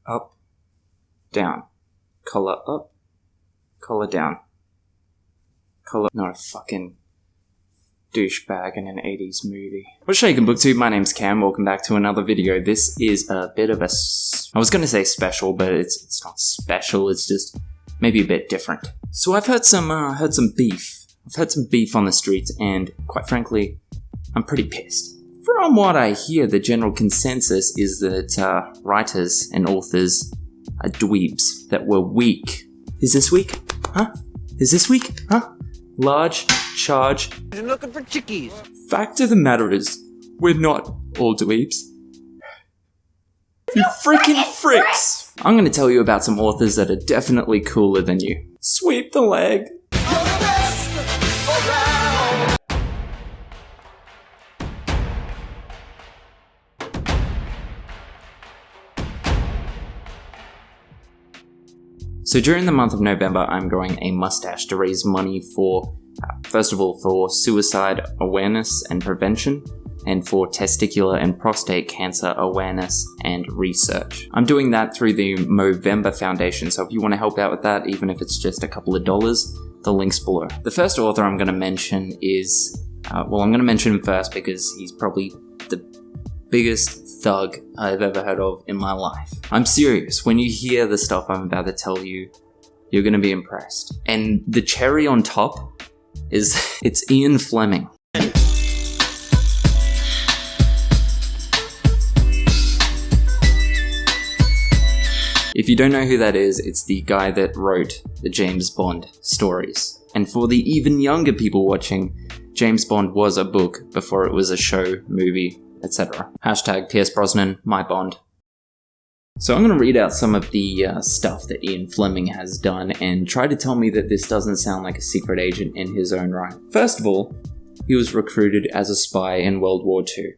up, down. Collar up, collar down. Collar... Not a fucking douchebag in an 80s movie. What's shaking, BookTube? My name's Cam. Welcome back to another video. This is a bit of a... I was going to say special, but it's not special. It's just maybe a bit different. So I've heard some beef. I've heard some beef on the streets, and quite frankly, I'm pretty pissed. From what I hear, the general consensus is that writers and authors are dweebs, that we're weak. Is this weak? Huh? Is this weak? Huh? Large, charge. You're looking for chickies. Fact of the matter is, we're not all dweebs. You freaking fricks! I'm gonna tell you about some authors that are definitely cooler than you. Sweep the leg. So during the month of November, I'm growing a mustache to raise money for, first of all, for suicide awareness and prevention, and for testicular and prostate cancer awareness and research. I'm doing that through the Movember Foundation, so if you want to help out with that, even if it's just a couple of dollars, the link's below. The first author I'm going to mention is, I'm going to mention him first because he's probably the biggest thug I've ever heard of in my life. I'm serious. When you hear the stuff I'm about to tell you, you're going to be impressed. And the cherry on top is, it's Ian Fleming. If you don't know who that is, it's the guy that wrote the James Bond stories. And for the even younger people watching, James Bond was a book before it was a show, movie, etc. Hashtag Pierce Brosnan, my Bond. So I'm going to read out some of the stuff that Ian Fleming has done and try to tell me that this doesn't sound like a secret agent in his own right. First of all, he was recruited as a spy in World War II.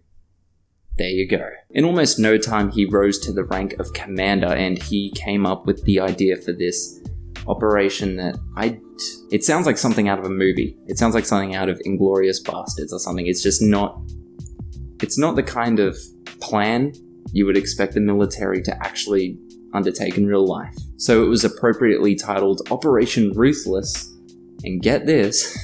There you go. In almost no time, he rose to the rank of commander, and he came up with the idea for this operation that it sounds like something out of a movie. It sounds like something out of Inglourious Bastards or something. It's just not... It's not the kind of plan you would expect the military to actually undertake in real life. So it was appropriately titled Operation Ruthless, and get this,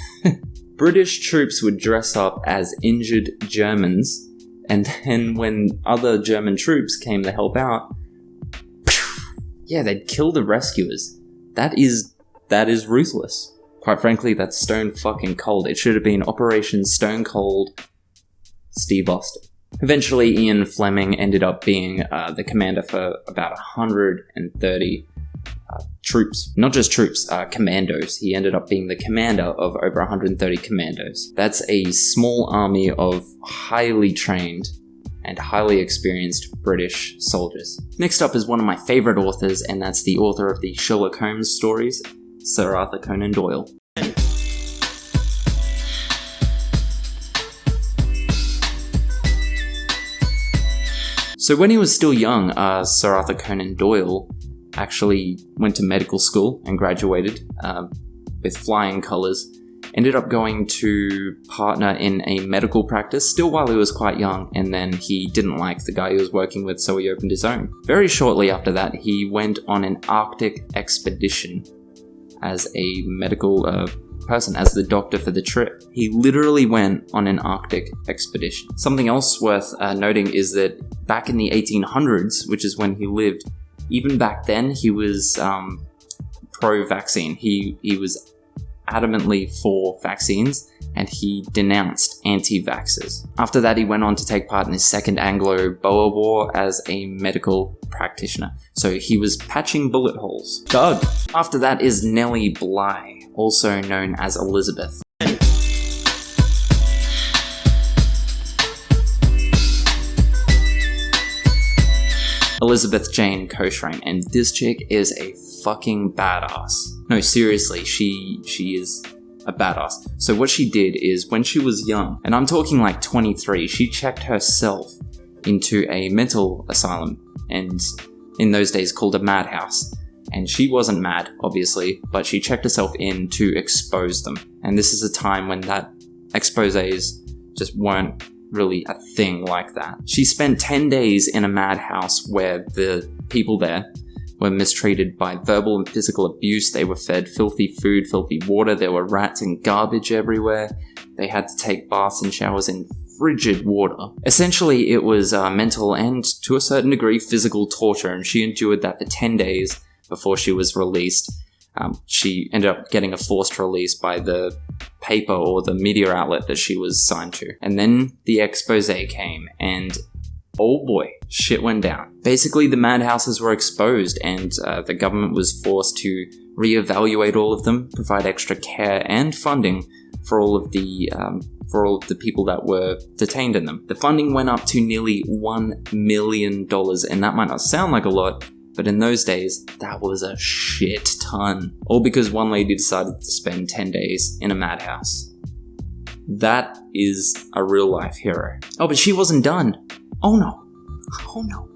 British troops would dress up as injured Germans, and then when other German troops came to help out, yeah, they'd kill the rescuers. That is ruthless. Quite frankly, that's stone fucking cold. It should have been Operation Stone Cold Steve Austin. Eventually, Ian Fleming ended up being the commander for about 130 troops. Not just troops, commandos. He ended up being the commander of over 130 commandos. That's a small army of highly trained and highly experienced British soldiers. Next up is one of my favorite authors, and that's the author of the Sherlock Holmes stories, Sir Arthur Conan Doyle. So when he was still young, Sir Arthur Conan Doyle actually went to medical school and graduated with flying colours. Ended up going to partner in a medical practice still while he was quite young, and then he didn't like the guy he was working with, so he opened his own. Very shortly after that, he went on an Arctic expedition as a medical person, as the doctor for the trip. He literally went on an Arctic expedition. Something else worth noting is that back in the 1800s, which is when he lived, even back then he was pro-vaccine. He was adamantly for vaccines, and he denounced anti-vaxxers. After that, he went on to take part in the Second Anglo-Boer War as a medical practitioner. So he was patching bullet holes. Doug! After that is Nellie Bly, also known as Elizabeth. Elizabeth Jane Coshram, and this chick is a fucking badass. No, seriously, she is a badass. So what she did is, when she was young, and I'm talking like 23, she checked herself into a mental asylum, and in those days called a madhouse. And she wasn't mad, obviously, but she checked herself in to expose them. And this is a time when that exposés just weren't really a thing like that. She spent 10 days in a madhouse where the people there were mistreated by verbal and physical abuse. They were fed filthy food, filthy water. There were rats and garbage everywhere. They had to take baths and showers in frigid water. Essentially, it was mental and, to a certain degree, physical torture, and she endured that for 10 days before she was released. She ended up getting a forced release by the paper or the media outlet that she was signed to. And then the expose came, and oh boy, shit went down. Basically, the madhouses were exposed, and the government was forced to reevaluate all of them, provide extra care and funding for all of the people that were detained in them. The funding went up to nearly $1 million, and that might not sound like a lot, but in those days, that was a shit ton. All because one lady decided to spend 10 days in a madhouse. That is a real life hero. Oh, but she wasn't done. Oh no.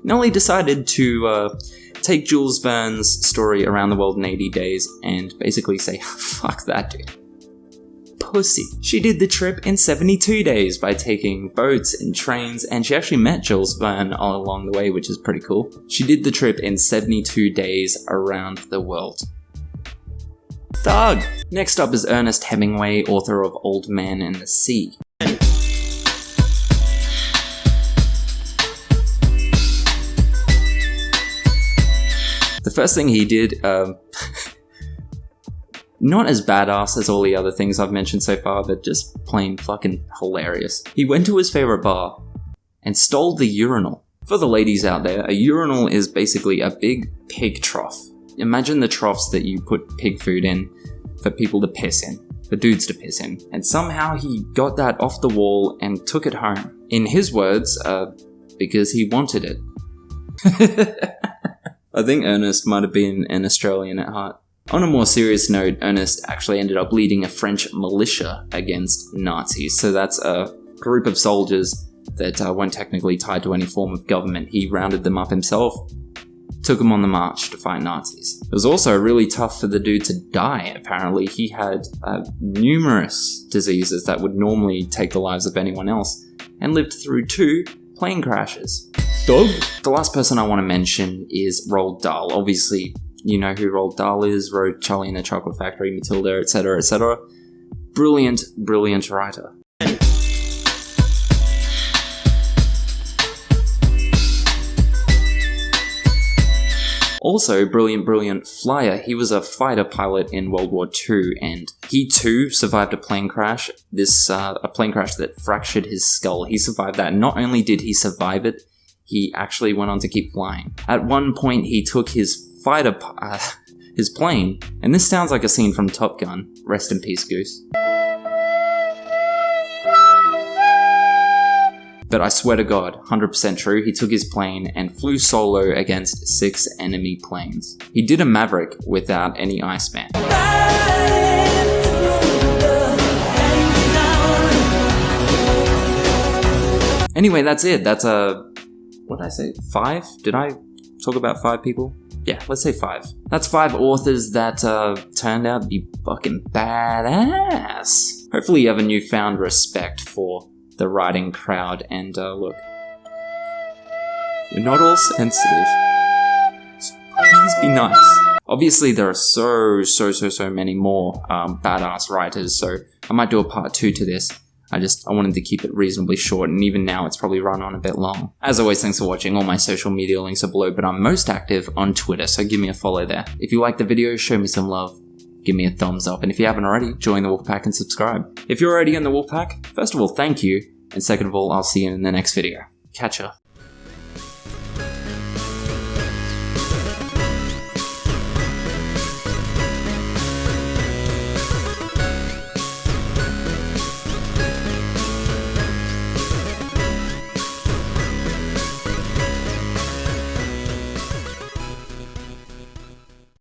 Nellie decided to take Jules Verne's story around the world in 80 days and basically say, fuck that dude. Pussy. She did the trip in 72 days by taking boats and trains, and she actually met Jules Verne all along the way, which is pretty cool. She did the trip in 72 days around the world. Thug! Next up is Ernest Hemingway, author of Old Man and the Sea. The first thing he did, not as badass as all the other things I've mentioned so far, but just plain fucking hilarious. He went to his favorite bar and stole the urinal. For the ladies out there, a urinal is basically a big pig trough. Imagine the troughs that you put pig food in for people to piss in, for dudes to piss in. And somehow he got that off the wall and took it home. In his words, because he wanted it. I think Ernest might have been an Australian at heart. On a more serious note, Ernest actually ended up leading a French militia against Nazis. So that's a group of soldiers that weren't technically tied to any form of government. He rounded them up himself, took them on the march to fight Nazis. It was also really tough for the dude to die, apparently. He had numerous diseases that would normally take the lives of anyone else, and lived through 2 plane crashes. Dog. The last person I want to mention is Roald Dahl. Obviously, you know who Roald Dahl is, wrote Charlie and the Chocolate Factory, Matilda, etc., etc. Brilliant, brilliant writer. Also, brilliant, brilliant flyer. He was a fighter pilot in World War II, and he too survived a plane crash. A plane crash that fractured his skull. He survived that. Not only did he survive it, he actually went on to keep flying. At one point, he took his his plane, and this sounds like a scene from Top Gun. Rest in peace, Goose. But I swear to God, 100% true, he took his plane and flew solo against 6 enemy planes. He did a Maverick without any Iceman. Anyway, that's it. That's what did I say? 5? Did I talk about 5 people? Yeah, let's say 5. That's 5 authors that turned out to be fucking badass. Hopefully you have a newfound respect for the writing crowd, and look, you're not all sensitive, so please be nice. Obviously there are so many more badass writers, so I might do a part 2 to this. I wanted to keep it reasonably short, and even now it's probably run on a bit long. As always, thanks for watching. All my social media links are below, but I'm most active on Twitter, so give me a follow there. If you like the video, show me some love. Give me a thumbs up, and if you haven't already, join the Wolfpack and subscribe. If you're already in the Wolfpack, first of all, thank you, and second of all, I'll see you in the next video. Catch ya.